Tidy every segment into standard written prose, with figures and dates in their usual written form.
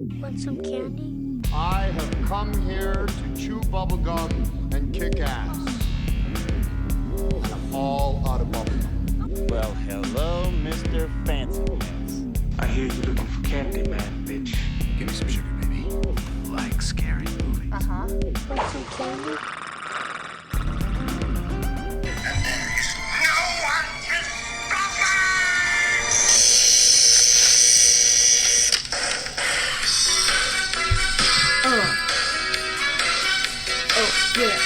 Want some candy? I have come here to chew bubblegum and kick ass. I'm all out of bubblegum. Well, hello, Mr. Fancy Pants. I hear you looking for candy, man, bitch. Give me some sugar, baby. Like scary movies. Uh-huh. Want some candy? Oh, yeah.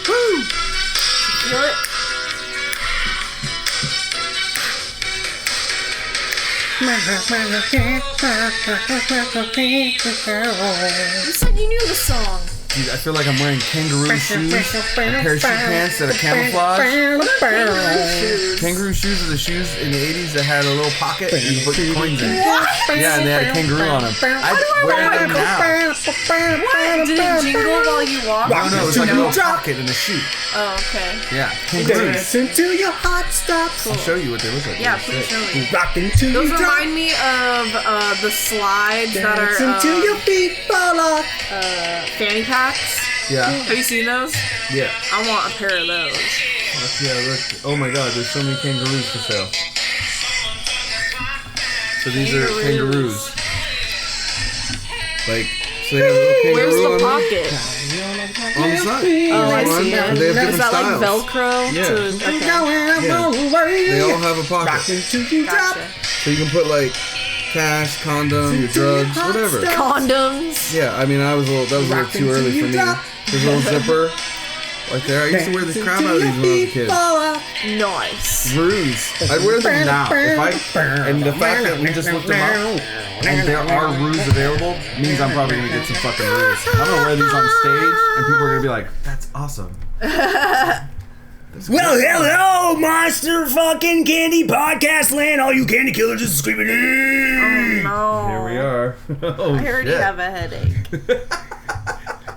Woo! Feel it? You said you knew the song. Dude, I feel like I'm wearing kangaroo shoes, a pair of shoe pants that are camouflage. Kangaroo shoes are the shoes in the 80s that had a little pocket and you put your coins in. What? Yeah, and they had a kangaroo on them. I wear them now. What? Did it jingle while you walked? Oh no, it's like a little pocket in a shoe. Oh, okay. Yeah, kangaroos. Listen to your heart stop. I'll show you what they look like. Yeah, please show me. Rocking to Those your drop. remind me of the slides that are Dancing till your feet fall off. fanny packs. Yeah, Have you seen those? yeah. I want a pair of those. Yeah, look. Oh my god, there's so many kangaroos for sale. So these are kangaroos. Like, so they have a little kangaroo Where's the on them. pocket? On the side. Oh, I There's see one, it. and they have Is different that styles. like Velcro? Yeah. Okay. They all have a pocket. Rocking to your drop. Gotcha. So you can put like cash, condom, your drugs, whatever. Condoms. Yeah, I mean, that was a little too early for me. There's a little zipper right there. I used to wear the crap out of these when I was a kid. Nice. Roos. I'd wear them now. And the fact that we just looked them up and there are roos available means I'm probably gonna get some fucking roos. I'm gonna wear these on stage and people are gonna be like, "That's awesome." Well, hello, Monster fucking Candy Podcast Land. All you candy killers just screaming. No. Here we are. Oh, I already shit. have a headache.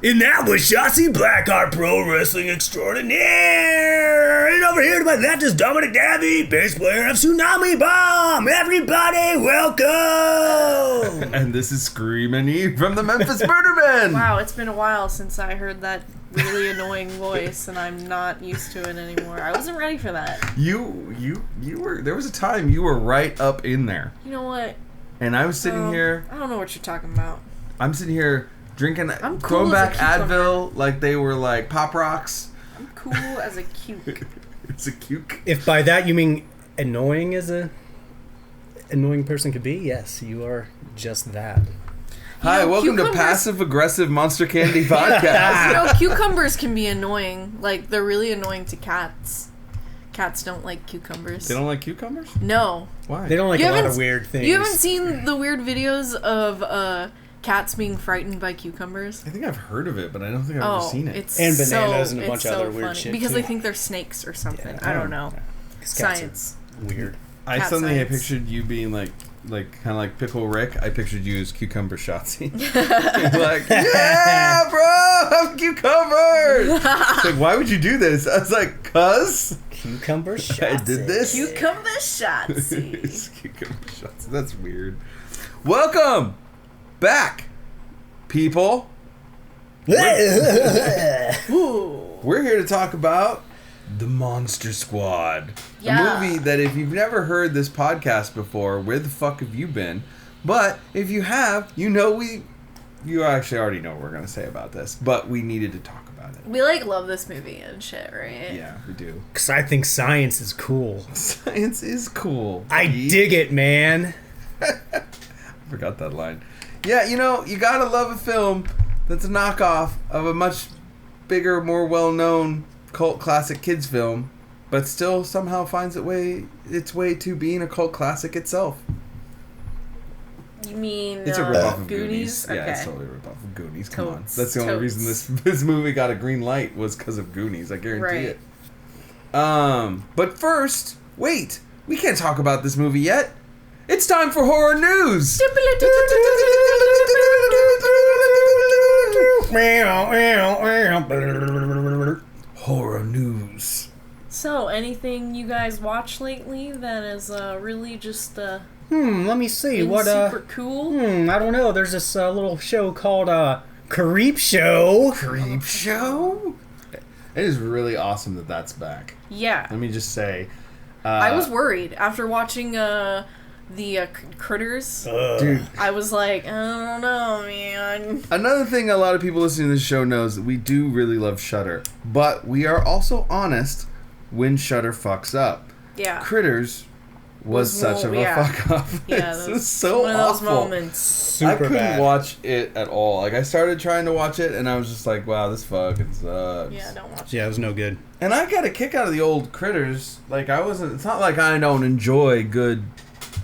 And that was Shotzi Blackheart, pro wrestling extraordinaire. And over here to my left is Dominic Davey, bass player of Tsunami Bomb. Everybody, welcome. And this is Screamin' Eve from the Memphis Murdermen. Wow, it's been a while since I heard that really annoying voice, and I'm not used to it anymore. I wasn't ready for that. You were. There was a time you were right up in there, You know what? and I was sitting here. I don't know what you're talking about. I'm sitting here drinking, I'm cool throwing as a back cucumber. Advil like they were like Pop Rocks. I'm cool as a cuke. It's a cuke. If by that you mean annoying as a annoying person could be, yes, you are just that. Hi, welcome to cucumbers- Passive Aggressive Monster Candy Podcast. You know, cucumbers can be annoying. Like, they're really annoying to cats. Cats don't like cucumbers. They don't like cucumbers? No. Why? They don't like You a lot haven't- of weird things. You haven't seen the weird videos of cats being frightened by cucumbers? I think I've heard of it, but I don't think I've ever seen it. It's And bananas so, and a bunch it's of so other weird funny. shit, Because too. they think they're snakes or something. I don't know. Cats are Science. weird. I cat suddenly science. pictured you being like kind of like Pickle Rick. I pictured you as Cucumber Shotzi. Like, yeah, bro, I'm cucumbers. It's like, why would you do this? I was like, cuz Cucumber shots. I did this. Cucumber shotsy. It's Cucumber Shotzi. That's weird. Welcome back, people. We're here to talk about The Monster Squad. Yeah. A movie that if you've never heard this podcast before, where the fuck have you been? But if you have, you know you actually already know what we're going to say about this, but we needed to talk about it. We, like, love this movie and shit, right? Yeah, we do. Because I think science is cool. Science is cool. I dig it, man. Forgot that line. Yeah, you know, you gotta love a film that's a knockoff of a much bigger, more well-known cult classic kids film, but still somehow finds its way to being a cult classic itself. You mean It's a ripoff of Goonies? Goonies. Yeah, Okay. it's totally a ripoff of Goonies. Come on. Totes. That's the only Totes. reason this movie got a green light was because of Goonies. I guarantee Right. it. But first, wait. We can't talk about this movie yet. It's time for horror news. Horror news. So, anything you guys watched lately that has really just Let me see. And What, super cool. I don't know. There's this little show called, Creep Show. Creep Show? It is really awesome that that's back. Yeah. Let me just say. I was worried after watching the Critters. Dude. I was like, I don't know, man. Another thing a lot of people listening to this show knows that we do really love Shudder, but we are also honest when Shudder fucks up. Yeah. Critters was such of a fuck up. Yeah, It's that's so one of those awful. moments. I couldn't watch it at all. Like, I started trying to watch it, and I was just like, wow, this fucking sucks. Yeah, don't watch Yeah, it was no good. And I got a kick out of the old Critters. Like, it's not like I don't enjoy good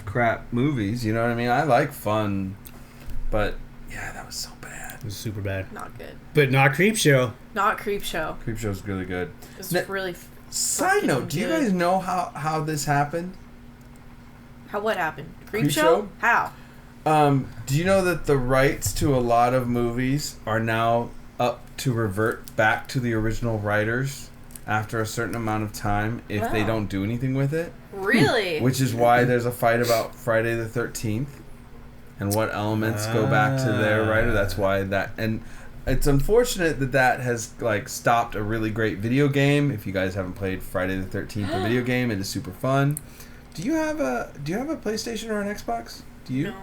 crap movies, you know what I mean? I like fun, but yeah, that was so bad. It was super bad. Not good. But not Creep Show. Not Creep Show. Creep Show's really good. It's Now, really. Side note, do you good. guys know how this happened? What happened? Creep Creep Show? Show? How? Do you know that the rights to a lot of movies are now up to revert back to the original writers after a certain amount of time if they Wow. don't do anything with it? Really? Which is why there's a fight about Friday the 13th and what elements go back to their writer. That's why that... And it's unfortunate that has like stopped a really great video game. If you guys haven't played Friday the 13th, the video game, it is super fun. Do you have a PlayStation or an Xbox? Do you? No.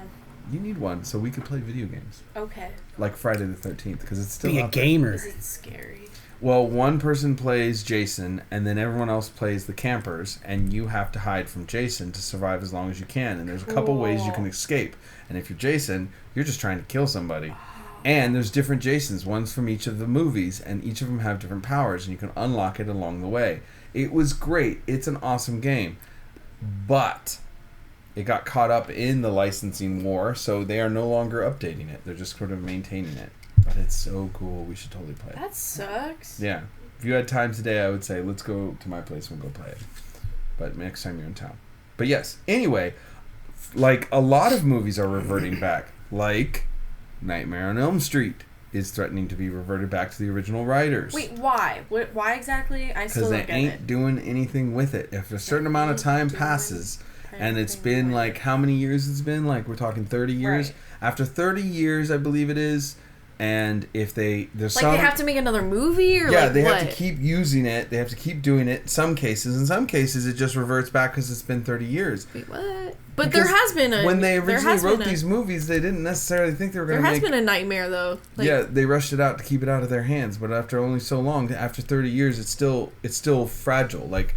You need one so we could play video games Okay. like Friday the 13th because it's still Be a out there. gamer. Is it scary? Well, one person plays Jason and then everyone else plays the campers, and you have to hide from Jason to survive as long as you can. And there's a couple ways you can escape. And if you're Jason, you're just trying to kill somebody. And there's different Jasons, one's from each of the movies, and each of them have different powers, and you can unlock it along the way. It was great. It's an awesome game. But it got caught up in the licensing war, so they are no longer updating it. They're just sort of maintaining it. But it's so cool. We should totally play it. That sucks. Yeah. If you had time today, I would say, let's go to my place and we'll go play it. But next time you're in town. But yes, anyway, like a lot of movies are reverting back. Like Nightmare on Elm Street is threatening to be reverted back to the original writers. Wait, why? Why exactly? I still Because don't they get ain't it. doing anything with it. If a certain amount of time passes, and it's been like, how many years it's been? Like, we're talking 30 years? Right. After 30 years, I believe it is, and if there's Like, some... they have to make another movie, or Yeah, like they what? have to keep using it. They have to keep doing it in some cases. In some cases, it just reverts back because it's been 30 years. Wait, what? But Because there has been a... when they there originally has wrote been a- these movies, they didn't necessarily think they were going There to has make... been a Nightmare, though. Like, yeah, they rushed it out to keep it out of their hands. But after only so long, after 30 years, it's still fragile. Like,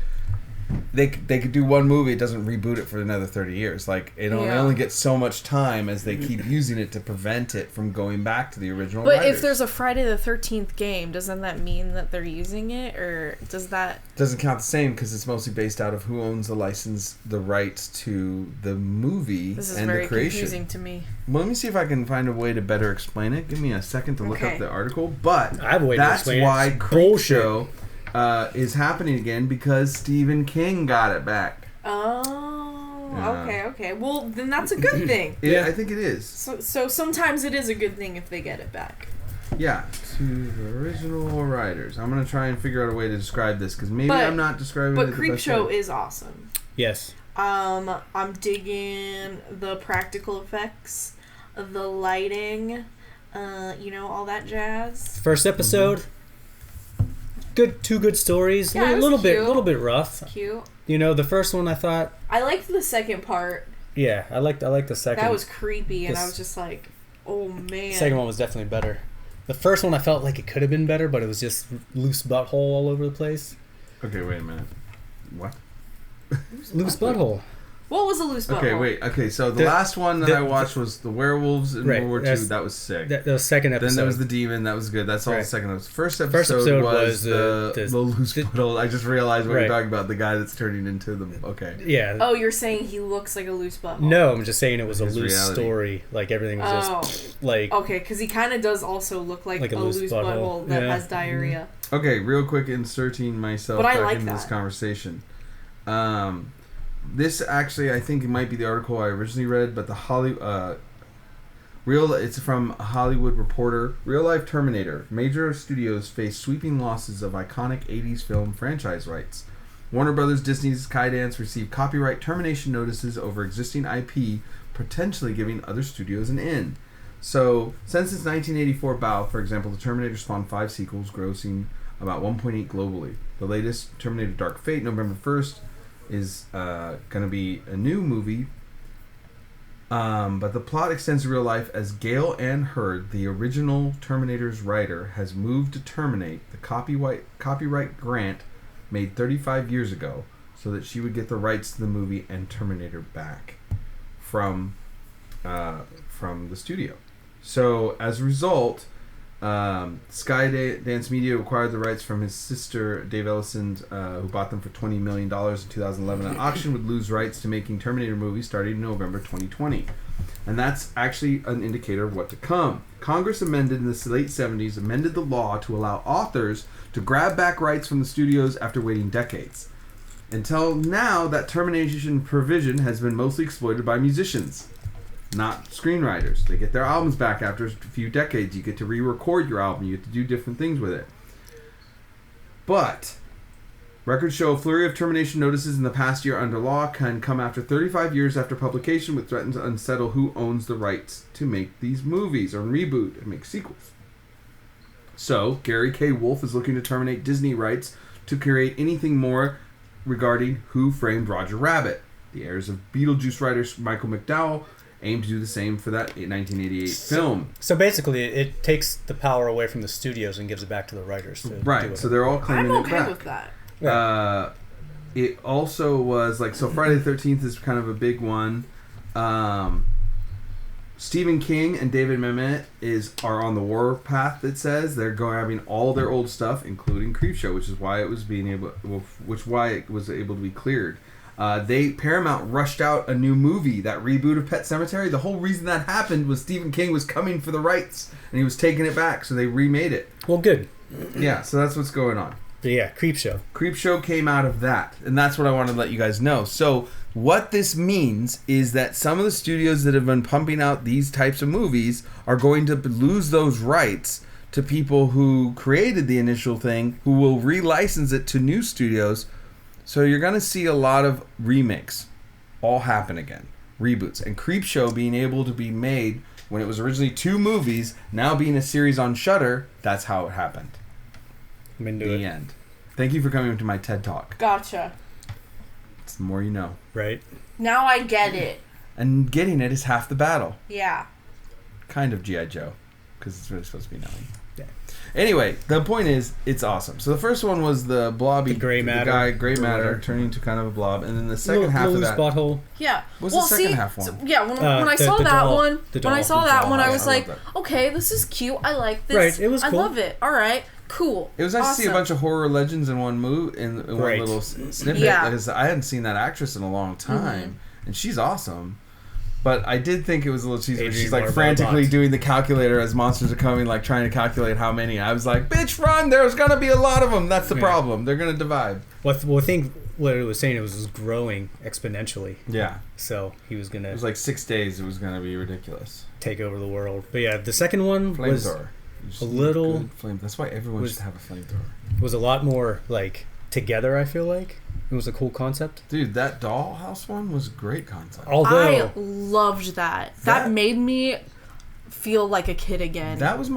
they could do one movie, it doesn't reboot it for another 30 years. Like, they only get so much time as they keep using it to prevent it from going back to the original But writers. if there's a Friday the 13th game, doesn't that mean that they're using it, or does that... Doesn't count the same because it's mostly based out of who owns the license, the rights to the movie This is and very the creation. confusing to me. Well, let me see if I can find a way to better explain it. Give me a second to look Okay. up the article. But I have a way to that's explain it. why It's Creep bullshit. Show is happening again because Stephen King got it back. Oh, Yeah. okay. Well, then that's a good thing. Yeah, I think it is. So sometimes it is a good thing if they get it back. Yeah, to the original writers. I'm gonna try and figure out a way to describe this because maybe But- I'm not describing it But the Creep best Show way. is awesome. Yes. I'm digging the practical effects, the lighting, all that jazz. First episode. Good, two good stories. Yeah, it a was little cute. bit rough. Cute. You know, the first one I thought, I liked the second part. yeah, I liked the second. That was creepy, and I This- was just like, oh man. The second one was definitely better. The first one I felt like it could have been better, but it was just loose butthole all over the place. Okay, wait a minute. What? Loose butthole. What was a loose butthole? Okay, wait. Okay, so the The- last one that the- I watched was the werewolves in Right, World War II. that's- That was sick. The second episode. Then there was the demon. That was good. That's all Right. the second episode. First episode was the loose puddle. I just realized what Right. you're talking about. The guy that's turning into the... Okay. Yeah. Oh, you're saying he looks like a loose butthole? No, I'm just saying it was a His loose reality. story. Like everything was just like Okay, because he kind of does also look like a loose butthole that Yeah. has diarrhea. Okay, real quick, inserting myself But I back like into this that. conversation. This actually, I think it might be the article I originally read, but it's from a Hollywood Reporter. Real life Terminator. Major studios face sweeping losses of iconic 80s film franchise rights. Warner Brothers, Disney's Skydance received copyright termination notices over existing IP, potentially giving other studios an in. So, since its 1984 bout, for example, the Terminator spawned 5 sequels, grossing about 1.8 globally. The latest, Terminator Dark Fate, November 1st, is going to be a new movie. But the plot extends to real life as Gail Ann Hurd, the original Terminator's writer, has moved to terminate the copyright grant made 35 years ago so that she would get the rights to the movie and Terminator back from the studio. So as a result, Skydance Media acquired the rights from his sister Dave Ellison, who bought them for $20 million in 2011. An auction would lose rights to making Terminator movies starting in November 2020. And that's actually an indicator of what to come. Congress amended in the late 70s, amended the law to allow authors to grab back rights from the studios after waiting decades. Until now, that termination provision has been mostly exploited by musicians, not screenwriters. They get their albums back after a few decades. You get to re-record your album. You get to do different things with it. But records show a flurry of termination notices in the past year under law can come after 35 years after publication, which threatens to unsettle who owns the rights to make these movies or reboot and make sequels. So, Gary K. Wolf is looking to terminate Disney rights to create anything more regarding Who Framed Roger Rabbit. The heirs of Beetlejuice writer Michael McDowell aim to do the same for that 1988 film. So basically, it takes the power away from the studios and gives it back to the writers. To Right, do so it. they're all claiming I'm it okay back. with that. It also was like, so Friday the 13th is kind of a big one. Stephen King and David Mamet are on the war path. It says they're grabbing all their old stuff, including Creepshow, which is why it was able to be cleared. Paramount rushed out a new movie, that reboot of Pet Sematary. The whole reason that happened was Stephen King was coming for the rights and he was taking it back, so they remade it. Well, good. Yeah, so that's what's going on. But yeah, Creepshow. Creepshow came out of that, and that's what I wanted to let you guys know. So what this means is that some of the studios that have been pumping out these types of movies are going to lose those rights to people who created the initial thing, who will relicense it to new studios. So you're going to see a lot of remakes all happen again, reboots, and Creepshow being able to be made when it was originally 2 movies, now being a series on Shudder. That's how it happened. I'm into The it. end. Thank you for coming to my TED Talk. Gotcha. It's the more you know. Right? Now I get it. And getting it is half the battle. Yeah. Kind of G.I. Joe. Because it's really supposed to be knowing. Yeah. Anyway, the point is, it's awesome. So the first one was the blobby... The gray matter. The guy, gray Or matter, whatever. turning into kind of a blob. And then the second half of loose that... butthole. Yeah. What's the second half one? So, yeah, when I the saw that doll- one, the when I doll. saw The that doll one, I house. was I like, love okay, this is cute. I like this. Right, it was cool. I love it. All right, cool. It was nice to see a bunch of horror legends in one in one Right. little snippet. Yeah. Because I hadn't seen that actress in a long time. And she's awesome. But I did think it was a little cheesy. Adrienne She's like Barbeau frantically Bond. doing the calculator as monsters are coming, like trying to calculate how many. I was like, bitch, run! There's gonna be a lot of them. That's the Yeah. problem. They're gonna divide. Well, I think what it was saying, it was growing exponentially. Yeah. So he was going It was to like 6 days. It was gonna be ridiculous. take over the world. But yeah, the second one was Flamethrower. You just a need little- good flame. That's why everyone was- should have a flamethrower. was a lot more like together, I feel like. It was a cool concept. Dude, that dollhouse one was a great concept. Although I loved that. That- That made me feel like a kid again. That's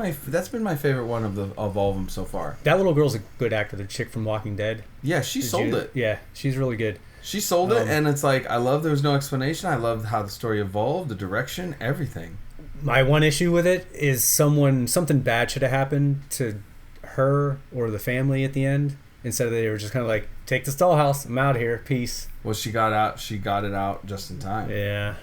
been my favorite one of all of them so far. that little girl's a good actor, the chick from Walking Dead. Yeah, she Did sold you- it. Yeah, she's really good. She sold it, Um, and it's like, I love there was no explanation. I love how the story evolved, the direction, everything. My one issue with it is something bad should have happened to her or the family at the end. Instead of they were just kind of like, take this dollhouse, I'm out of here, peace. Well, she got it out just in time. Yeah.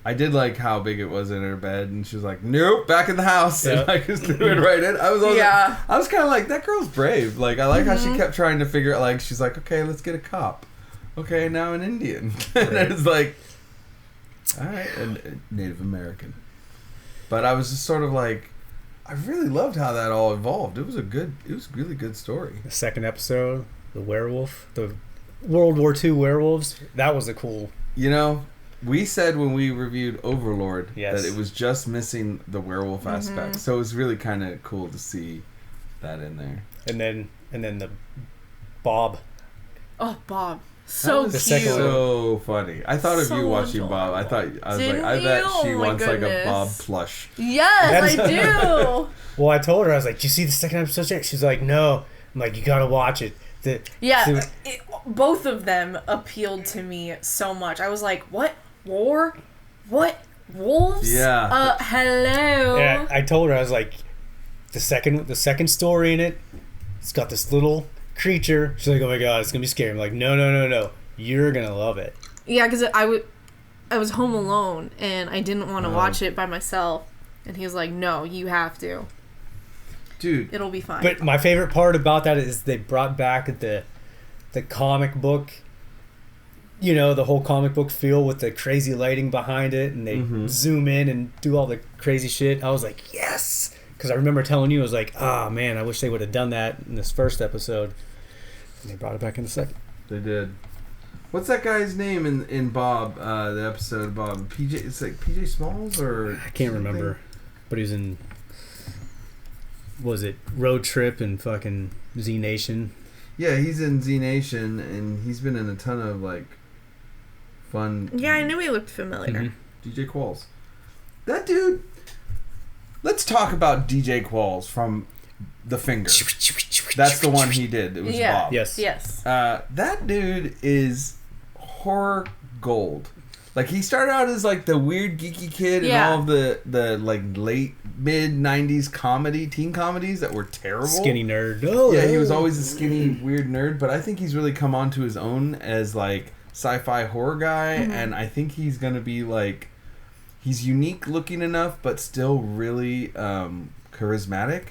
I did like how big it was in her bed, and she was like, "Nope, back in the house," Yeah. and I just threw it right in. I was kind of like, that girl's brave. Like, I like how she kept trying to figure out. Like, she's like, "Okay, let's get a cop. Okay, now an Indian," and it's like, all right, and Native American. But I was just sort of like, I really loved how that all evolved. It was a really good story. The second episode, the werewolf, the World War II werewolves, that was a cool. You know, we said when we reviewed Overlord Yes. that it was just missing the werewolf aspect. So it was really kind of cool to see that in there. And then the Bob Oh, Bob. So That was cute. so funny. I thought of So you watching Bob. I bet Didn't she you? Oh my wants like a goodness. Bob plush. Yes, I do. Well, I told her, I was like, "Do you see the second episode yet?" She's like, "No." I'm like, "You gotta watch it." Yeah, both of them appealed to me so much. I was like, what? War? What? Wolves? Yeah. Hello? Yeah, I told her, I was like, the second story in it, it's got this little creature. She's like, "Oh my god, it's gonna be scary." I'm like, no. You're gonna love it. Yeah, because I was home alone, and I didn't want to watch it by myself. And he was like, no, you have to. Dude. It'll be fine. But my favorite part about that is they brought back the comic book, you know, the whole comic book feel with the crazy lighting behind it, and they zoom in and do all the crazy shit. I was like, yes! Because I remember telling you, I was like, oh man, I wish they would have done that in this first episode. And they brought it back in the second. They did. What's that guy's name in Bob, the episode of Bob? PJ, it's like PJ Smalls or... I can't remember. But he was in... Was it Road Trip and fucking Z Nation? Yeah, he's in Z Nation, and he's been in a ton of, like, fun... yeah, I knew he looked familiar. DJ Qualls. That dude... Let's talk about DJ Qualls from The Finger. That's the one he did. It was Bob. Yes. Yes. That dude is horror gold. Like, he started out as like the weird geeky kid in all of the like late mid 90s teen comedies that were terrible. Skinny nerd. Oh, yeah, he was always a skinny weird nerd, but I think he's really come onto his own as like sci-fi horror guy, and I think he's gonna be like, he's unique looking enough but still really charismatic,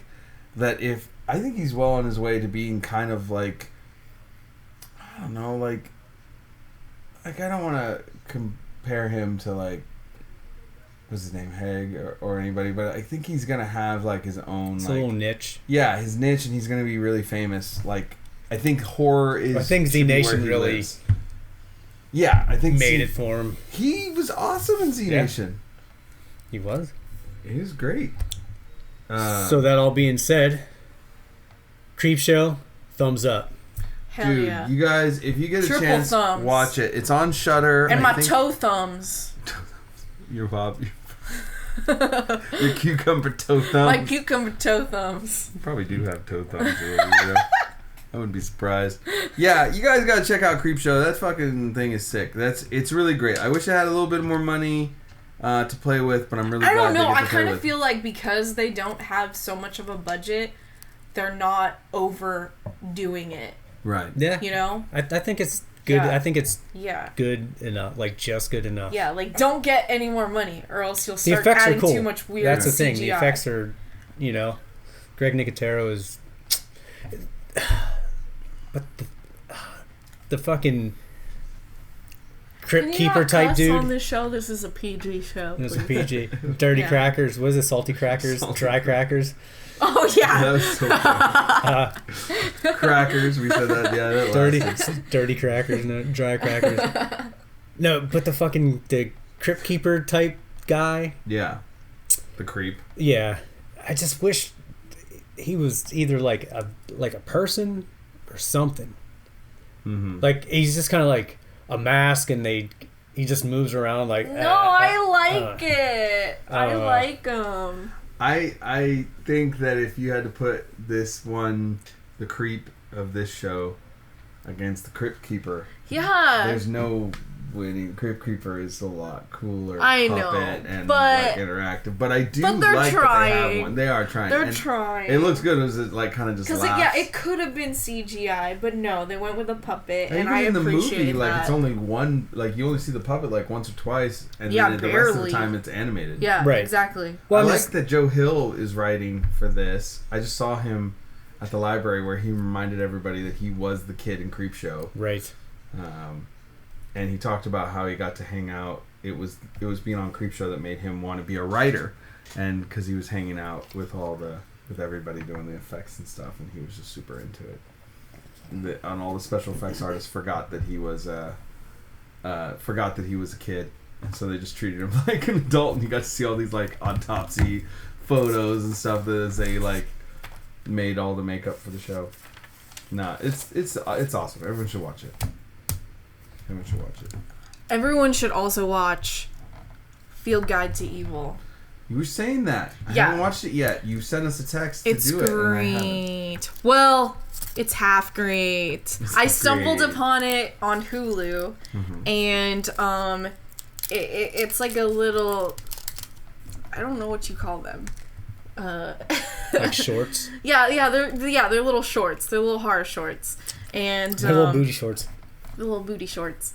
that if I think he's well on his way to being kind of like, I don't know, like I don't want to compare him to like, what's his name, Haig or anybody, but I think he's gonna have like his own, it's like, a little niche. Yeah, his niche, and he's gonna be really famous. Like, I think horror is. I think Z Nation really lives. Yeah, I think made it for him. He was awesome in Z Nation. He was. He was great. So that all being said, Creep Show, thumbs up. Hell dude, yeah. you guys, if you get a Triple chance, thumbs. watch it. It's on Shudder. And I my think toe thumbs. Your Bob. Your cucumber toe thumbs. My cucumber toe thumbs. You probably do have toe thumbs. I wouldn't be surprised. Yeah, you guys gotta check out Creepshow. That fucking thing is sick. It's really great. I wish I had a little bit more money to play with, but I'm really glad I don't know. they get I to play kind of with. feel like because they don't have so much of a budget, they're not overdoing it. Right. Yeah. You know? I think it's good. Yeah. I think it's Yeah. good enough, like just good enough. Yeah, like don't get any more money or else you'll The start effects adding are cool. too much weird That's the thing. CGI. The effects are, you know, Greg Nicotero is. But the fucking Crypt Can you Keeper not type cuss dude. on this show? This is a PG show. It was a please. PG. Dirty Yeah. crackers. What is it? Salty crackers? Dry crackers? Oh yeah. That was so funny. Crackers, we said that. Yeah, that lasted. Dirty crackers, no dry crackers. No, but the Crypt Keeper type guy. Yeah. The creep. Yeah, I just wish he was either like a person or something. Mm-hmm. Like he's just kind of like a mask, and he just moves around like. No, I like it. I like him. I think that if you had to put this one, the creep of this show, against the Crypt Keeper, Yeah. there's no winning. Crypt Keeper is a lot cooler. I puppet know, and but- like interactive. But I do But they're like that they trying. have one. They are trying. They're And trying. It looks good. It was like kind of just Because laughs. yeah, it could have been CGI, but no, they went with a puppet, and Even I in the appreciate movie, that. like it's only one. Like you only see the puppet like once or twice, and Yeah, then the rest of the barely. time it's animated. Yeah, Right. exactly. I like that Joe Hill is writing for this. I just saw him at the library where he reminded everybody that he was the kid in Creepshow. Right. And he talked about how he got to hang out. It was being on Creepshow that made him want to be a writer, and because he was hanging out with with everybody doing the effects and stuff, and he was just super into it. And all the special effects artists forgot that he was a kid, and so they just treated him like an adult. And you got to see all these like autopsy photos and stuff that they like made all the makeup for the show. Nah, it's awesome. Everyone should watch it. Everyone should also watch Field Guide to Evil. You were saying that. I Yeah. haven't watched it yet. You sent us a text to It's do it, and I haven't. great. Well, it's half great. I stumbled great. upon it on Hulu, and it's like a little. I don't know what you call them. Like shorts. Yeah, they're little shorts. They're little horror shorts, and They're little booty shorts. the little booty shorts,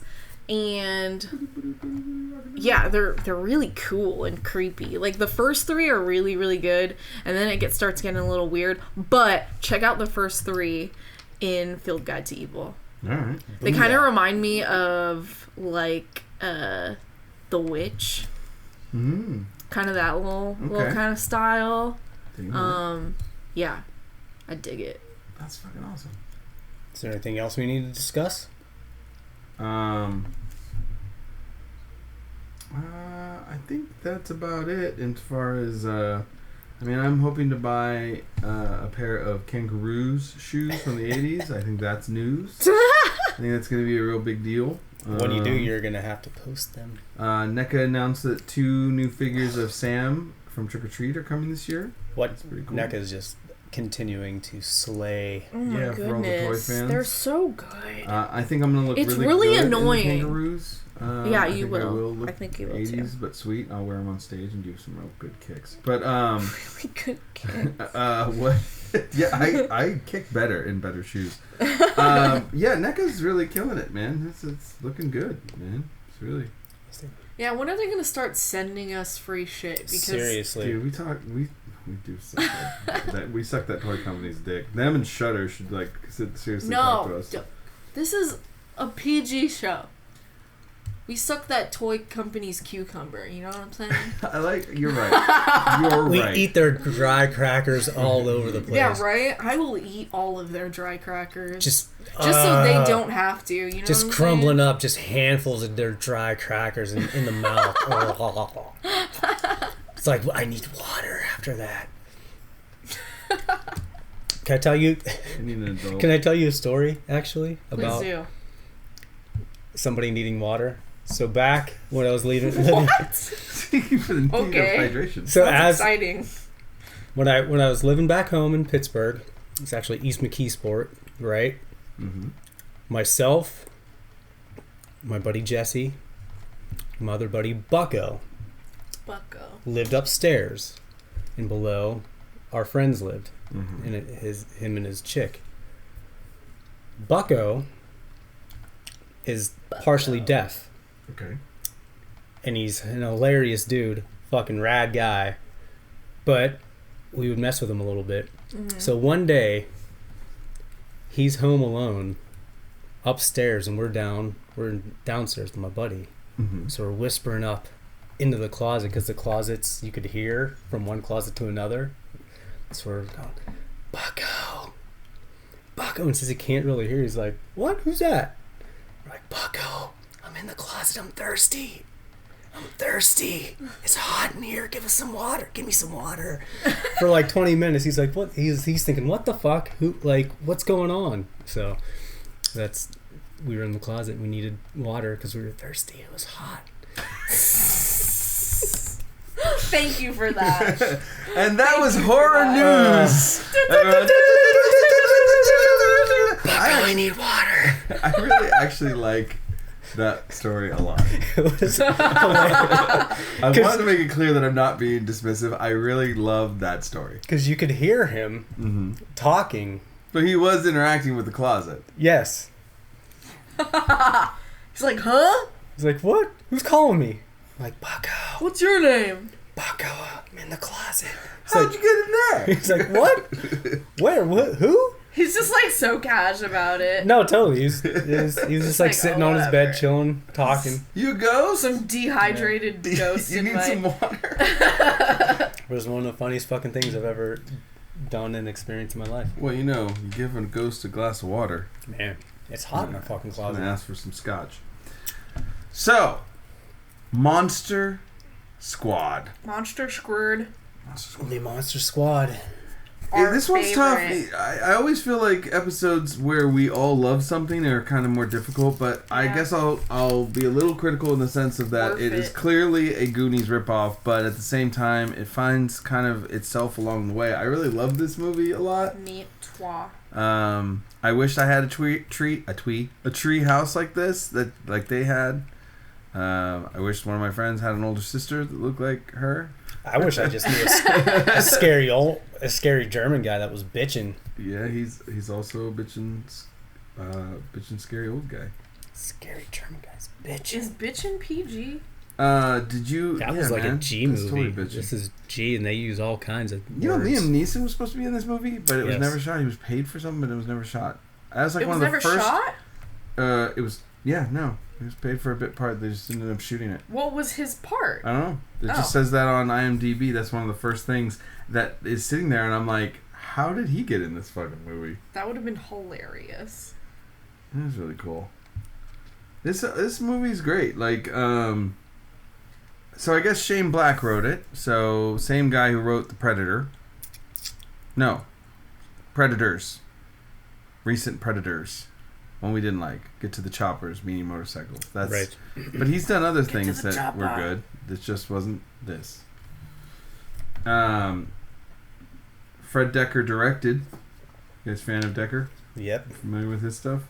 and yeah, they're really cool and creepy. Like the first 3 are really really good, and then it starts getting a little weird. But check out the first 3 in Field Guide to Evil. All right. They kind of remind me of like The Witch, Mm. kind of that little Okay. kind of style. Didn't know that. Yeah, I dig it. That's fucking awesome. Is there anything else we need to discuss? I think that's about it as far as I mean, I'm hoping to buy a pair of Kangaroos shoes from the 80s. I think that's news. I think that's going to be a real big deal. When you do, you're gonna have to post them. NECA announced that 2 new figures of Sam from Trick or Treat are coming this year. What pretty cool. NECA is just continuing to slay. Oh my Yeah, for all the toy goodness, fans. they're so good. I think I'm going to look It's really really good annoying. in the Kangaroos. Yeah, I you think will. look I think you will 80s, too. but sweet. I'll wear them on stage and do some real good kicks. But Really good kid. what? Yeah, I kick better in better shoes. Yeah, NECA's really killing it, man. It's looking good, man. It's really. Yeah, when are they gonna start sending us free shit? Because Seriously. Dude, we do suck that we suck that toy company's dick. Them and Shudder should like seriously talk to no, us. this is a PG show. We suck that toy company's cucumber. You know what I'm saying? I like. You're right. You're We right. eat their dry crackers all over the place. Yeah, right. I will eat all of their dry crackers Just so they don't have to. You know, just what I'm crumbling saying? up, just handfuls of their dry crackers in the mouth. It's like I need water after that. Can I tell you? I need an adult. Can I tell you a story actually Please about do. somebody needing water? So back when I was leaving, What? Thank you for the need Okay. of hydration. so That's as exciting. when I was living back home in Pittsburgh, it's actually East McKeesport, right? Mm-hmm. Myself, my buddy Jesse, my other buddy Bucko Bucko. lived upstairs, and below our friends lived, Mm-hmm. and him and his chick. Bucko is partially deaf, Okay. and he's an hilarious dude, fucking rad guy, but we would mess with him a little bit. So one day, he's home alone, upstairs, and we're downstairs with my buddy. Mm-hmm. So we're whispering up into the closet, because the closets you could hear from one closet to another. So we're going, Bucko, and since he can't really hear, he's like, what? Who's that? We're like, Bucko, I'm in the closet. I'm thirsty. It's hot in here. Give us some water. Give me some water. For like 20 minutes, he's like, what? He's thinking, what the fuck? Who? Like, what's going on? So we were in the closet. We needed water because we were thirsty. It was hot. Thank you for that. And that was horror news. I need water. I really actually like that story a lot. It was I wanted to make it clear that I'm not being dismissive. I really love that story. because you could hear him Mm-hmm. talking. But he was interacting with the closet. Yes. He's like, huh? He's like, what? Who's calling me? I'm like, Bucko. What's your name? Bucko, I'm in the closet. He's How'd like, you get in there? he's like, what? Where? What? Who? He's just like so cash about it. No, totally. He was just like like, sitting oh, on his bed, whatever. chilling, talking. You go? Some dehydrated ghost You in need my. some water? It was one of the funniest fucking things I've ever done and experienced in my life. Well, you know, you give a ghost a glass of water. Man, it's hot in our fucking I'm closet. gonna ask for some scotch. So, Monster Squad. Monster Squid. The Monster Squad. our this one's favorite. tough. I always feel like episodes where we all love something are kind of more difficult, but I Yeah. guess I'll be a little critical in the sense of that Worth it is it. clearly a Goonies ripoff, but at the same time it finds kind of itself along the way. I really love this movie a lot. Neat toi. I wished I had a tree house like this that like they had. I wish one of my friends had an older sister that looked like her. I wish I just knew a scary German guy that was bitching. Yeah, he's also a bitchin' scary old guy. Scary German guys bitching. Is bitchin' PG? Did you? That yeah, was like man, a G that's movie. Totally bitchin'. This is G, and they use all kinds of You know, words. Liam Neeson was supposed to be in this movie, but it was Yes. never shot. He was paid for something, but it was never shot. That was like It one was of the never first. shot? It was no. He was paid for a bit part. They just ended up shooting it. What was his part? I don't know. It Oh. just says that on IMDb. That's one of the first things that is sitting there, and I'm like, how did he get in this fucking movie? That would have been hilarious. That was really cool. This movie's great. Like, so I guess Shane Black wrote it. So same guy who wrote The Predator. No, Predators. Recent Predators. One we didn't like. Get to the Choppers, meaning motorcycles. That's Right. But he's done other to things the that were chopper. good. This just wasn't this. Fred Decker directed. You guys fan of Decker? Yep. Familiar with his stuff?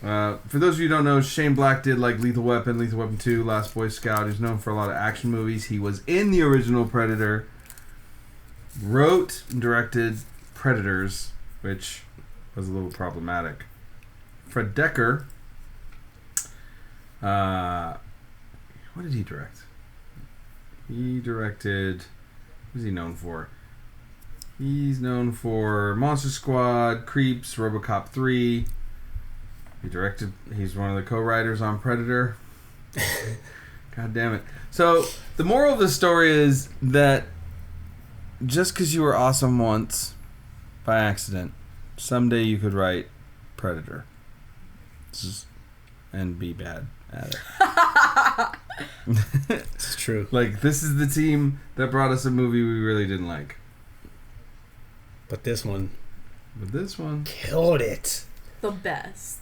For those of you who don't know, Shane Black did like Lethal Weapon, Lethal Weapon 2, Last Boy Scout. He's known for a lot of action movies. He was in the original Predator. Wrote and directed Predators, which was a little problematic. Fred Decker, what did he direct? He directed, what is he known for? He's known for Monster Squad, Creeps, RoboCop 3. He's one of the co-writers on Predator. God damn it. So, the moral of the story is that just because you were awesome once, by accident, someday you could write Predator. And be bad at it. It's true. Like, this is the team that brought us a movie we really didn't like. But this one But this one... killed it. The best.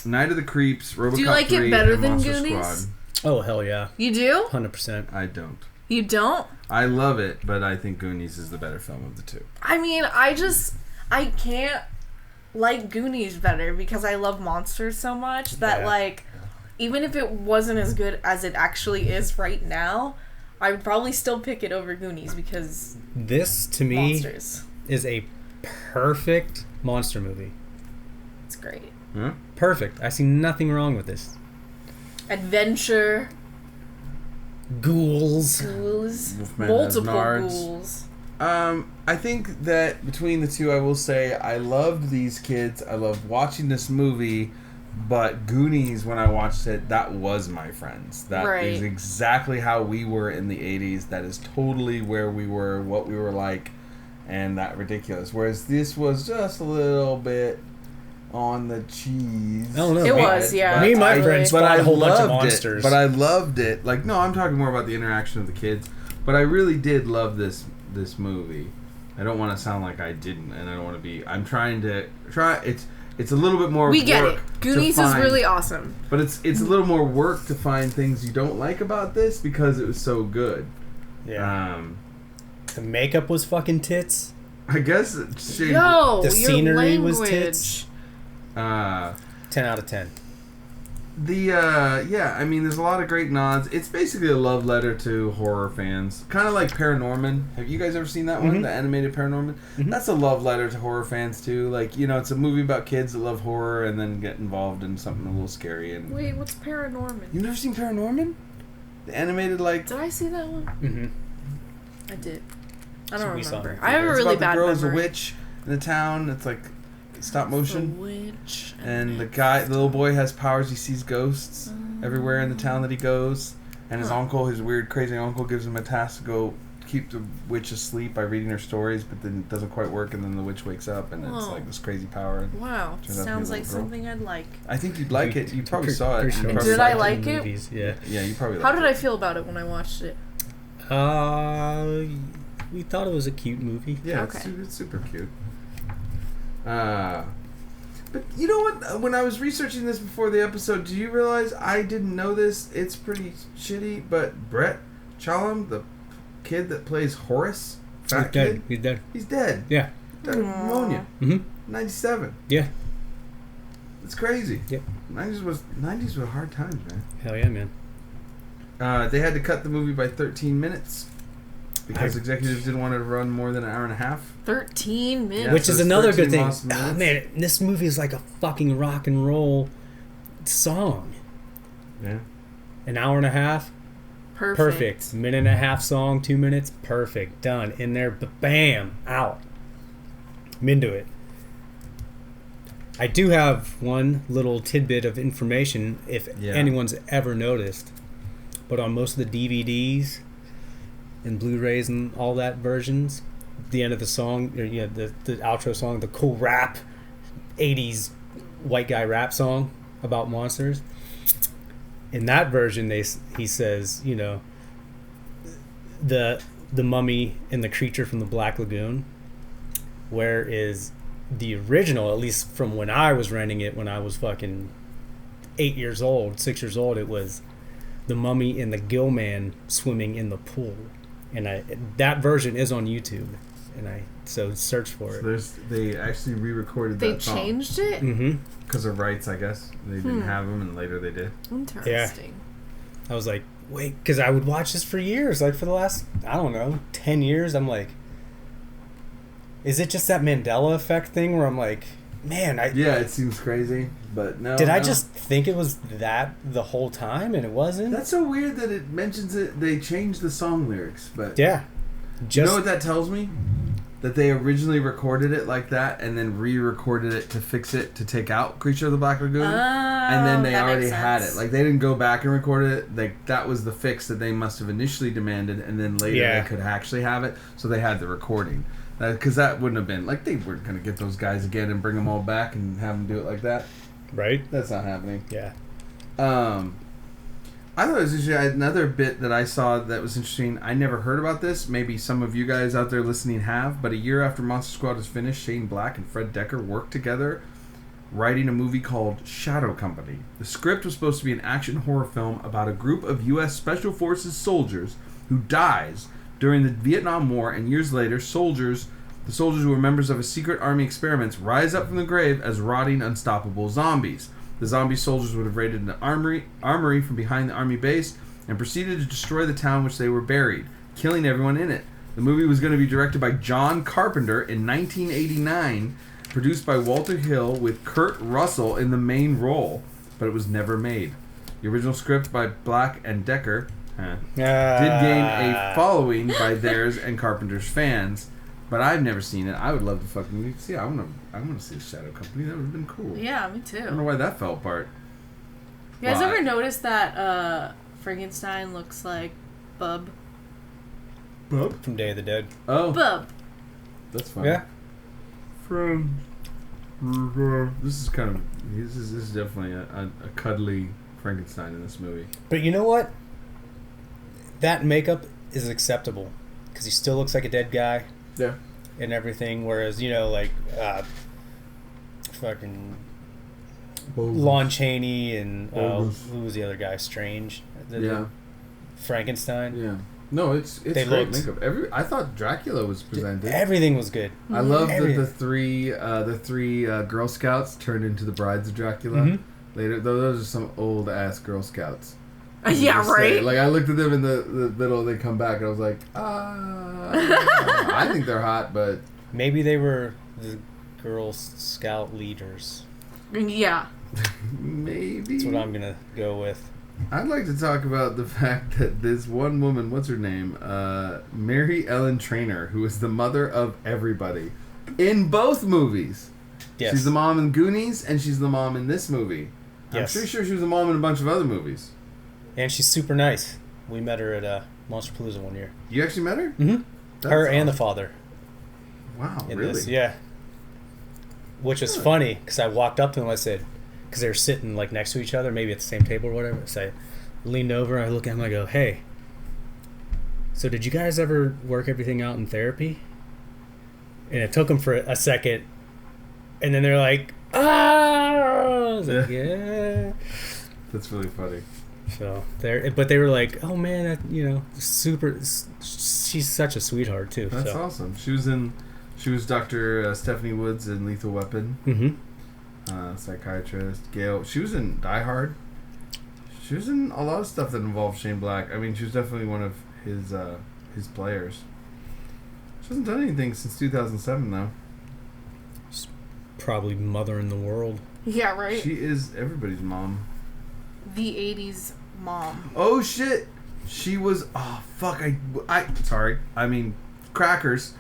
Night of the Creeps, RoboCop 3, Do you like it better and than Monster Goonies? Squad. Oh, hell yeah. You do? 100%. I don't. You don't? I love it, but I think Goonies is the better film of the two. I mean, I can't like Goonies better because I love monsters so much that, Yeah. like, even if it wasn't as good as it actually is right now, I would probably still pick it over Goonies because This, to me, monsters. is a perfect monster movie. It's great. Huh? Perfect. I see nothing wrong with this. Adventure, Ghouls. ghouls, Wolfman has multiple nards. ghouls. I think that between the two, I will say I loved these kids. I loved watching this movie, but Goonies, when I watched it, that was my friends. That is Right. exactly how we were in the 80s. That is totally where we were, what we were like, and that ridiculous. Whereas this was just a little bit on the cheese. I don't know. It Me- was, yeah. Me and my totally. friends But fought I a whole bunch of loved monsters. it. But I loved it. Like, no, I'm talking more about the interaction of the kids. But I really did love this movie. I don't want to sound like I didn't, and I don't want to be. I'm trying to try. It's a little bit more. We get work it. to Goonies is find- really awesome. But it's a little more work to find things you don't like about this because it was so good. yeah. The makeup was fucking tits. I guess Shane. Yo, The your scenery was language. tits. 10 out of 10. Yeah, I mean, there's a lot of great nods. It's basically a love letter to horror fans, kind of like Paranorman. Have you guys ever seen that one, the animated Paranorman? That's a love letter to horror fans too. Like, you know, it's a movie about kids that love horror and then get involved in something a little scary. And Wait, what's Paranorman? you've never seen Paranorman? The animated, like, Did I see that one? Mm-hmm. I did. I don't we saw remember. it. I have a it's really about bad the girl who's a memory. witch in the town. It's like stop motion. The witch. And the little boy has powers. He sees ghosts everywhere in the town that he goes. And his uncle, his weird, crazy uncle, gives him a task to go keep the witch asleep by reading her stories, but then it doesn't quite work, and then the witch wakes up, and it's Oh. like this crazy power. Wow, Turns out to be a sounds little like girl. something I'd like. I think you'd like it. You probably saw it. Pretty You sure probably Did I liked like it? Movies, yeah. Yeah, you probably How liked did it. I feel about it when I watched it? we thought it was a cute movie. Yeah, Okay. it's super cute. But you know what? When I was researching this before the episode, do you realize I didn't know this? It's pretty shitty, but Brett Challam, the kid that plays Horace, fat kid, He's dead. he's dead. Yeah. Died of pneumonia. Mm-hmm. 97. Yeah. It's crazy. Yep. 90s were hard times, man. Hell yeah, man. They had to cut the movie by 13 minutes because executives didn't want it to run more than an hour and a half. 13 minutes. Yeah, Which so is it's another 13 good thing. awesome Oh, minutes. man, this movie is like a fucking rock and roll song. Yeah. An hour and a half, perfect. Minute and a half song, 2 minutes, perfect. Done. In there, bam, out. I'm into it. I do have one little tidbit of information, if anyone's ever noticed. But on most of the DVDs and Blu-rays and all that versions, the end of the song, or, the outro song, the cool rap, 80s white guy rap song about monsters. In that version, he says, the mummy and the creature from the Black Lagoon. Where is the original, at least from when I was renting it when I was fucking 6 years old, it was the mummy and the gill man swimming in the pool. And that version is on YouTube. So search for it. So they actually re-recorded They that song. changed it? Mm-hmm. Because of rights, I guess. They didn't have them, and later they did. Interesting. I was like, wait, because I would watch this for years. Like for the last, 10 years. I'm like, is it just that Mandela effect thing where I'm like, man, Yeah, it seems crazy, but no. did I no. just think it was that the whole time and it wasn't? That's so weird that it mentions it. They changed the song lyrics, but Yeah. you know what that tells me? That they originally recorded it like that and then re-recorded it to fix it to take out Creature of the Black Lagoon, and then they already had it. Like they didn't go back and record it. Like that was the fix that they must have initially demanded, and then later they could actually have it. So they had the recording. Because that wouldn't have been like they weren't going to get those guys again and bring them all back and have them do it like that. Right? That's not happening. Yeah. I thought it was actually another bit that I saw that was interesting. I never heard about this. Maybe some of you guys out there listening have. But a year after Monster Squad was finished, Shane Black and Fred Decker worked together writing a movie called Shadow Company. The script was supposed to be an action horror film about a group of U.S. Special Forces soldiers who dies during the Vietnam War, and years later, the soldiers who were members of a secret army experiments rise up from the grave as rotting, unstoppable zombies. The zombie soldiers would have raided an armory from behind the army base and proceeded to destroy the town which they were buried, killing everyone in it. The movie was going to be directed by John Carpenter in 1989, produced by Walter Hill with Kurt Russell in the main role, but it was never made. The original script by Black and Decker did gain a following by theirs and Carpenter's fans, but I've never seen it. I would love to fucking see. I want to see Shadow Company. That would have been cool. Yeah, me I don't know too. why that fell apart. You guys Why? ever noticed that Frankenstein looks like Bub? From Day of the Dead. Oh, Bub. that's fine. Yeah. From this is definitely a cuddly Frankenstein in this movie. But you know what? That makeup is acceptable because he still looks like a dead guy Yeah. and everything. Whereas, fucking Lon Chaney and who was the other guy? Strange. Yeah. Frankenstein. Yeah. No, it's They great looked- makeup. I thought Dracula was presented. Everything was good. I love that Everything. the three Girl Scouts turned into the brides of Dracula. Mhm. Later, though, those are some old ass Girl Scouts. Yeah, Just say, right? like I looked at them in the middle, they come back, and I was like, I think they're hot, but Maybe they were the Girl Scout leaders. Yeah. maybe. That's what I'm gonna go with. I'd like to talk about the fact that this one woman, what's her name? Mary Ellen Trainor, who is the mother of everybody in both movies. Yes. She's the mom in Goonies, and she's the mom in this movie. Yes. I'm pretty sure she was the mom in a bunch of other movies. And she's super nice. We met her at Monsterpalooza one year. You actually met her? Mm-hmm. That's Her and the awesome. father. Wow, In really? this, yeah. Which was funny because I walked up to them. I said, because they were sitting like next to each other, maybe at the same table or whatever. So I leaned over. I look at him. I go, "Hey, So did you guys ever work everything out in therapy? And it took them for a second, and then they're like, "Ah!" I was like, yeah. That's really funny. So but they were like, "Oh man, super." She's such a sweetheart too. That's awesome. She was Dr. Stephanie Woods in Lethal Weapon. Mm-hmm. Psychiatrist. Gail. She was in Die Hard. She was in a lot of stuff that involved Shane Black. I mean, she was definitely one of his players. She hasn't done anything since 2007 though. Probably mother in the world. Yeah, right. She is everybody's mom. The 80s mom. Oh shit! She was. Oh fuck! I sorry. I mean, crackers.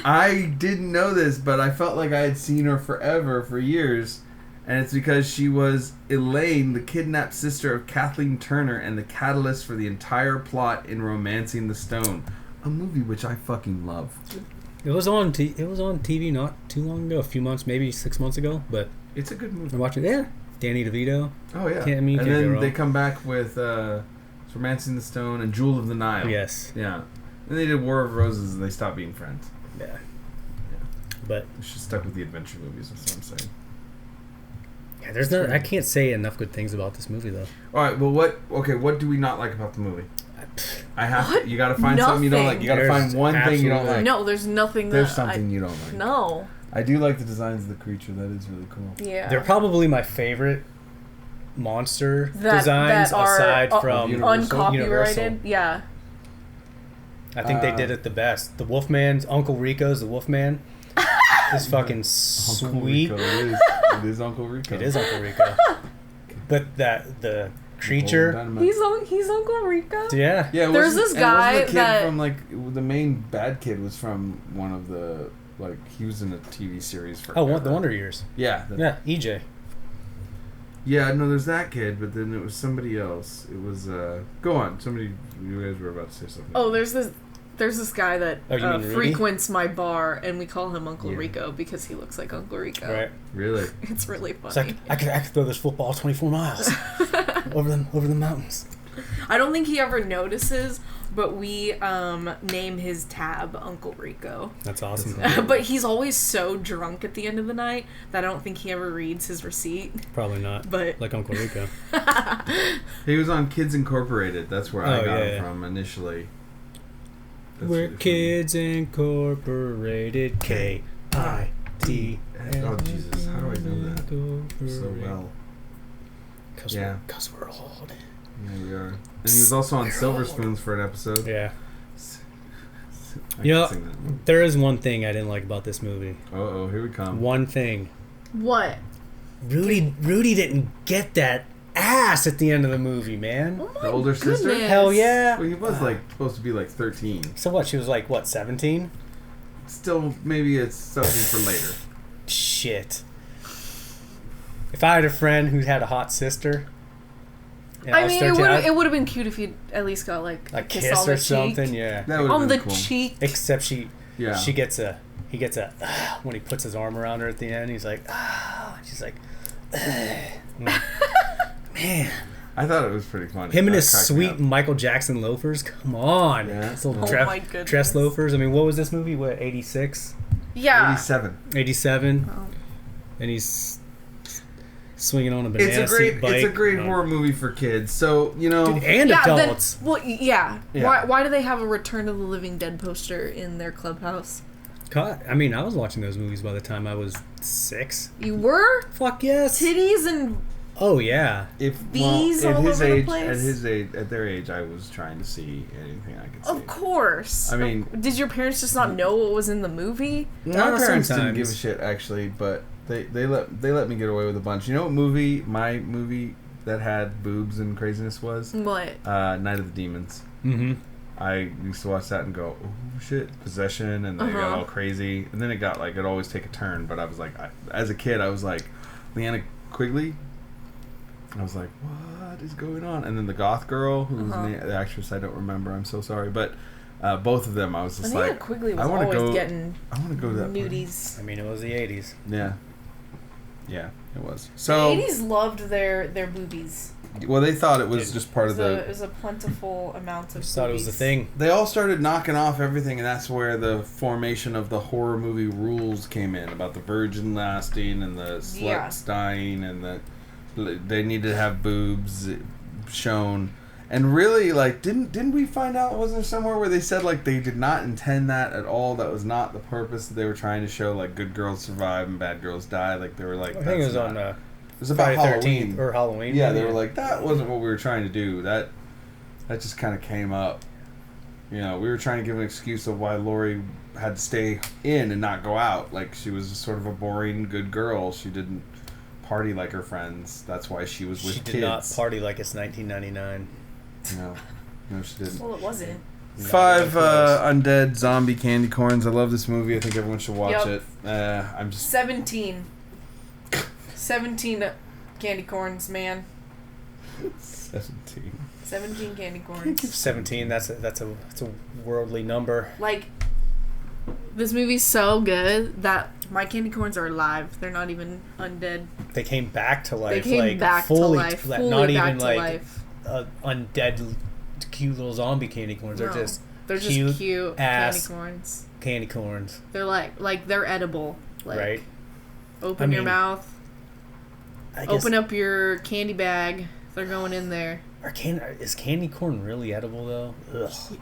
I didn't know this, but I felt like I had seen her for years, and it's because she was Elaine, the kidnapped sister of Kathleen Turner, and the catalyst for the entire plot in *Romancing the Stone*, a movie which I fucking love. It was on TV not too long ago, a few months, maybe 6 months ago, but It's a good movie. I watched it. Yeah, Danny DeVito. Oh yeah. Can't go then wrong. they come back with *Romancing the Stone* and *Jewel of the Nile*. Yes. Yeah. Then they did *War of Roses* and they stopped being friends. Yeah. But They should stuck with the adventure movies. That's what I'm saying. yeah, there's I can't say enough good things about this movie though. All right. Well, what do we not like about the movie? I have to. You got to find something you don't like. You got to There's find one thing you don't absolutely- like. No, there's nothing that There's something you don't like. No. I do like the designs of the creature. That is really cool. Yeah. They're probably my favorite monster that designs are aside from Universal? uncopyrighted. Universal. Yeah. I think they did it the best. The Wolfman's Uncle Rico's the Wolfman. Is fucking Uncle sweet. Rico. It is Uncle Rico. It is Uncle Rico. But the creature. He's Uncle Rico. Yeah. Yeah. There's this guy the kid that- from the main bad kid was from one of the he was in a TV series for. Oh, the Wonder Years. Yeah. Yeah, EJ. Yeah, no, there's that kid, but then it was somebody else. It was go on. You guys were about to say something. Oh, there's this guy that Oh, you mean Rudy? frequents my bar, and we call him Uncle Yeah. Rico because he looks like Uncle Rico. Right. Really? It's really It's funny. like I could throw this football 24 miles over the mountains. I don't think he ever notices, but we name his tab Uncle Rico. That's awesome. But he's always so drunk at the end of the night that I don't think he ever reads his receipt. Probably not. But Like Uncle Rico. He was on Kids Incorporated. That's where I Oh, got yeah, him yeah. from initially. That's We're really funny. Kids Incorporated. K-I-T. Oh Jesus! How do I know that so well? Yeah. Because we're old. Yeah, we are. And he was also on Silver Spoons for an episode. Yeah. I You know, can sing that. there is one thing I didn't like about this movie. Oh, here we come. One thing. what? Rudy didn't get that ass at the end of the movie, man. Oh my The older sister? goodness. Hell yeah. Well, he was supposed to be 13. So what? She was like, what, 17? Still, maybe it's something for later. Shit. If I had a friend who had a hot sister, and I was mean, 13, it would have been cute if you at least got a a kiss on or the something, cheek. yeah. That would On have the been cool. cheek. Except he gets a when he puts his arm around her at the end, he's like, ah, she's like, man. I thought it was pretty funny. Him and That his cracked me sweet up. Michael Jackson loafers, come on. Yeah. His little Oh my goodness. dress loafers. I mean, what was this movie? What, 86? Yeah. 87. 87? Oh. And he's swinging on a banana It's a seat bike. great horror movie for kids. So, Dude, and Yeah, then, adults. yeah. Yeah. Why do they have a Return of the Living Dead poster in their clubhouse? I mean, I was watching those movies by the time I was 6. You were? Fuck yes. Titties and Oh yeah. Bees all over the place? At their age, I was trying to see anything I could see. of course. I mean- did your parents just not know what was in the movie? My parents didn't give a sometimes. shit actually, but they let me get away with a bunch. You know what my movie that had boobs and craziness was? What? Night of the Demons. Mm-hmm. I used to watch that and go, oh shit, possession, and then it got all crazy, and then it got it'd always take a turn. But I was like, as a kid, I was like, Leanna Quigley. I was like, what is going on? And then the goth girl, who was the actress I don't remember. I'm so sorry, but both of them, I was just Leanna like, Quigley was I want to always go. getting I want to go to that party. nudies. I mean, it was the 80s. Yeah, it was. The So 80s loved their boobies. Well, they thought it was just part of It the. was a plentiful amount of Just thought it was the boobies. thing. They all started knocking off everything, and that's where the formation of the horror movie rules came in about the virgin lasting and the sluts dying, and that they needed to have boobs shown. And really, like, didn't we find out? Wasn't there somewhere where they said like they did not intend that at all? That was not the purpose. That they were trying to show like good girls survive and bad girls die. Like they were like, I think it was that's on not- It was about Friday Halloween. 13th or Halloween. Yeah, they were like, that wasn't what we were trying to do. That just kind of came up. You know, we were trying to give an excuse of why Lori had to stay in and not go out. Like, she was sort of a boring, good girl. She didn't party like her friends. That's why she was with She kids. did not party like it's 1999. No, she didn't. Well, it wasn't. 5 Not even close. undead zombie candy corns. I love this movie. I think everyone should watch Yep. it. I'm just 17 candy corns, man. 17. 17 candy corns. 17. That's a worldly number. Like, this movie's so good that my candy corns are alive. They're not even undead. They came back to life. They came like, back fully, to life. Fully not back even to like life. Undead, cute little zombie candy corns. No, They're just they're just cute cute ass candy corns. candy corns, They're like they're edible. Like, right? Open I your mean, mouth. I guess, Open up your candy bag. They're going in there. Is candy corn really edible though?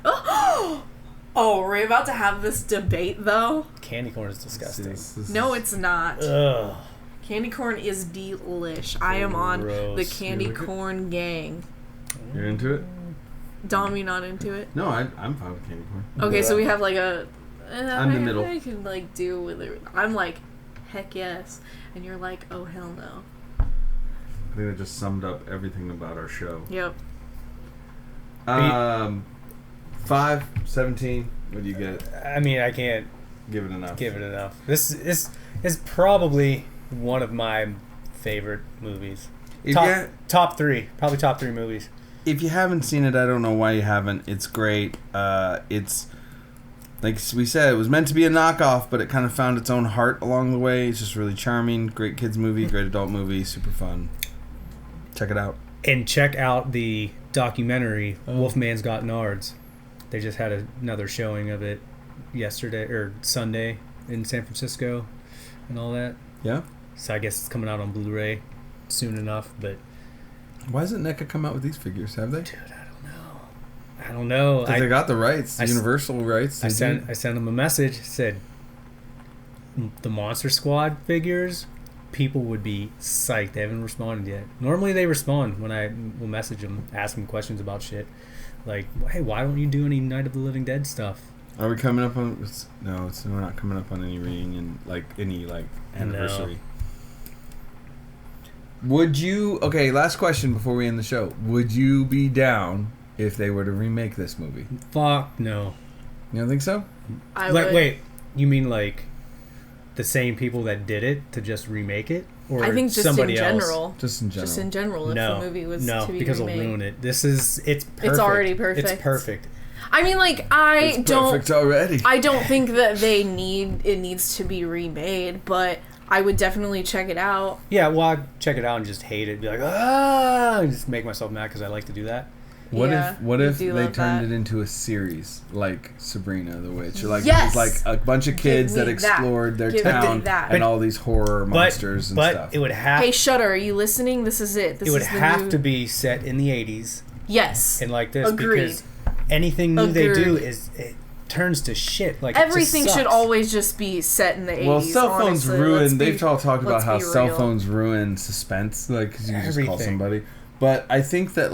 Ugh. Oh, we're about to have this debate though. Candy corn is disgusting. No, it's not. Ugh. Candy corn is delish. I am on the Gross. candy You like it? corn gang. You're into it? Dom, you not into it? No, I'm fine with candy corn. Okay, so we have like a. I'm the middle. I can like do with it. I'm like, heck yes, and you're like, oh hell no. I think that just summed up everything about our show. Yep. 5, 17. What do you get? I mean, I can't Give it enough. give it enough. This is probably one of my favorite movies. If Top 3. Probably top 3 movies. If you haven't seen it, I don't know why you haven't. It's great. It's like we said, it was meant to be a knockoff, but it kind of found its own heart along the way. It's just really charming. Great kids movie, great adult movie, super fun. Check it out. And check out the documentary Wolfman's Got Nards. They just had another showing of it yesterday or Sunday in San Francisco and all that. Yeah. So I guess it's coming out on Blu-ray soon enough, but Why hasn't NECA come out with these figures? Have they? dude, I don't know. They got the rights, the I s- Universal rights. I They sent do. I sent them a message, said the Monster Squad figures, people would be psyched. They haven't responded yet. Normally they respond when I will message them, ask them questions about shit. Like, hey, why don't you do any Night of the Living Dead stuff? Are we coming up on? We're not coming up on any reunion, any anniversary. Would you? Okay, last question before we end the show. Would you be down if they were to remake this movie? Fuck no. You don't think so? I Like, would. wait, you mean like the same people that did it to just remake it, or I think just somebody in else? general. Just in general. Just in general, if No, the movie was no, to be because remade. it'll ruin it. It's perfect. already perfect. It's perfect. I mean, like, I It's don't. perfect already. I don't think that it needs to be remade, but I would definitely check it out. Yeah, well, I'd check it out and just hate it. Be like, and just make myself mad because I like to do that. What Yeah, if I they do love turned that. it into a series like Sabrina the Witch, or like Yes! it was like a bunch of kids me that that. explored their Give me town that. and all these horror But monsters and but stuff. it would have Hey, Shudder, are you listening? This is it. This it would is the have new... to be set in the 80s Yes. and like this Agreed. because anything new they do Agreed. it turns to shit. Like Everything it just should sucks. always just be set in the 80s. Well, cell phones honestly. ruin. Let's be- They've all talked about let's how be cell real. phones ruin suspense, like because you can just call Everything. somebody. But I think that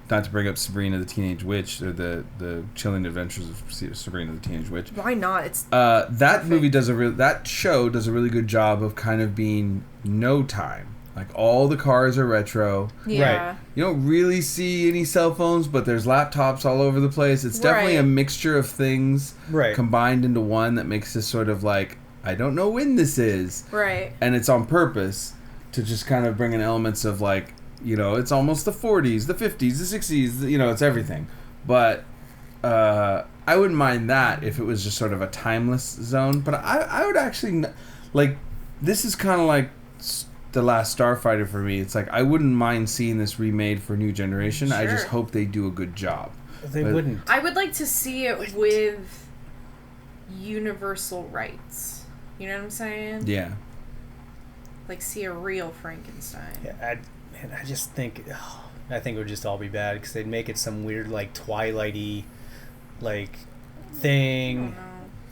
not to bring up Sabrina the Teenage Witch or the Chilling Adventures of Sabrina the Teenage Witch. Why not? It's That movie that show does a really good job of kind of being no time. Like all the cars are retro. yeah. You don't really see any cell phones, but there's laptops all over the place. It's definitely Right. a mixture of things Right. combined into one that makes this sort of like, I don't know when this is. Right. And it's on purpose to just kind of bring in elements of like, it's almost the 40s, the 50s, the 60s, it's everything. But I wouldn't mind that if it was just sort of a timeless zone. But I would actually, this is kind of like The Last Starfighter for me. It's like I wouldn't mind seeing this remade for a new generation. I just Sure. hope they do a good job. They But- wouldn't. I would like to see it with universal rights. You know what I'm saying? Yeah. Like see a real Frankenstein. Yeah, I just think, I think it would just all be bad because they'd make it some weird like Twilight-y like I thing. don't know.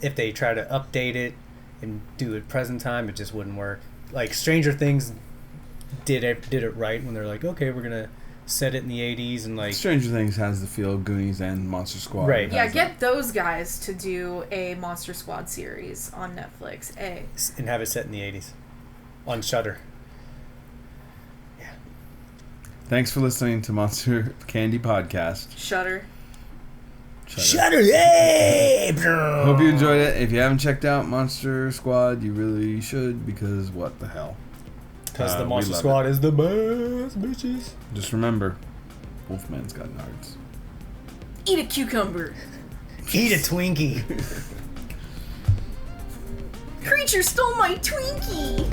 If they try to update it and do it present time, it just wouldn't work. Like Stranger Things did it right when they're like, okay, we're gonna set it in the 80s and like Stranger Things has the feel of Goonies and Monster Squad. Right. It Yeah, has get those guys to do a Monster Squad series on Netflix. and have it set in the 80s on Shudder. that. Thanks for listening to Monster Candy Podcast. Shudder. Shudder, yay! Hope you enjoyed it. If you haven't checked out Monster Squad, you really should, because what the hell? Because the we Monster love Squad is the best, bitches. Just remember, Wolfman's got nards. Eat a cucumber. Eat a Twinkie. Creature stole my Twinkie.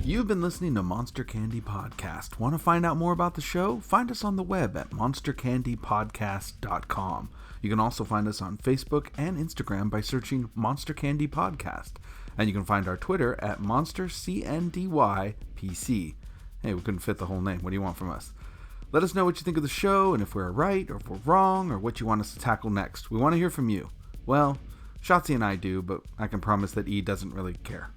You've been listening to Monster Candy Podcast. Want to find out more about the show? Find us on the web at monstercandypodcast.com. You can also find us on Facebook and Instagram by searching Monster Candy Podcast. And you can find our Twitter at MonsterCNDYPC. Hey, we couldn't fit the whole name. What do you want from us? Let us know what you think of the show and if we're right or if we're wrong or what you want us to tackle next. We want to hear from you. Well, Shotzi and I do, but I can promise that E doesn't really care.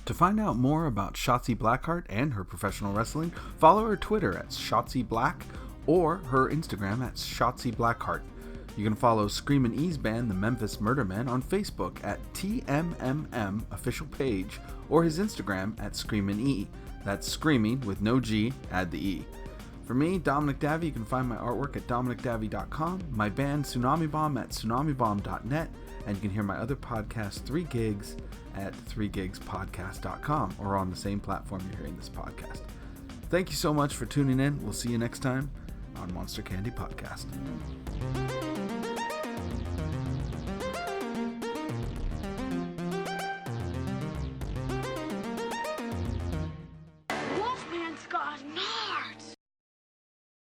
To find out more about Shotzi Blackheart and her professional wrestling, follow her Twitter at Shotzi Black or her Instagram at Shotzi Blackheart. You can follow Screamin' E's band, the Memphis Murder Men, on Facebook at TMMM official page or his Instagram at Screamin' E. That's screaming with no G, add the E. For me, Dominic Davy, you can find my artwork at dominicdavy.com, my band Tsunami Bomb at tsunamibomb.net, and you can hear my other podcast, 3 Gigs, at 3gigspodcast.com or on the same platform you're hearing this podcast. Thank you so much for tuning in. We'll see you next time on Monster Candy Podcast.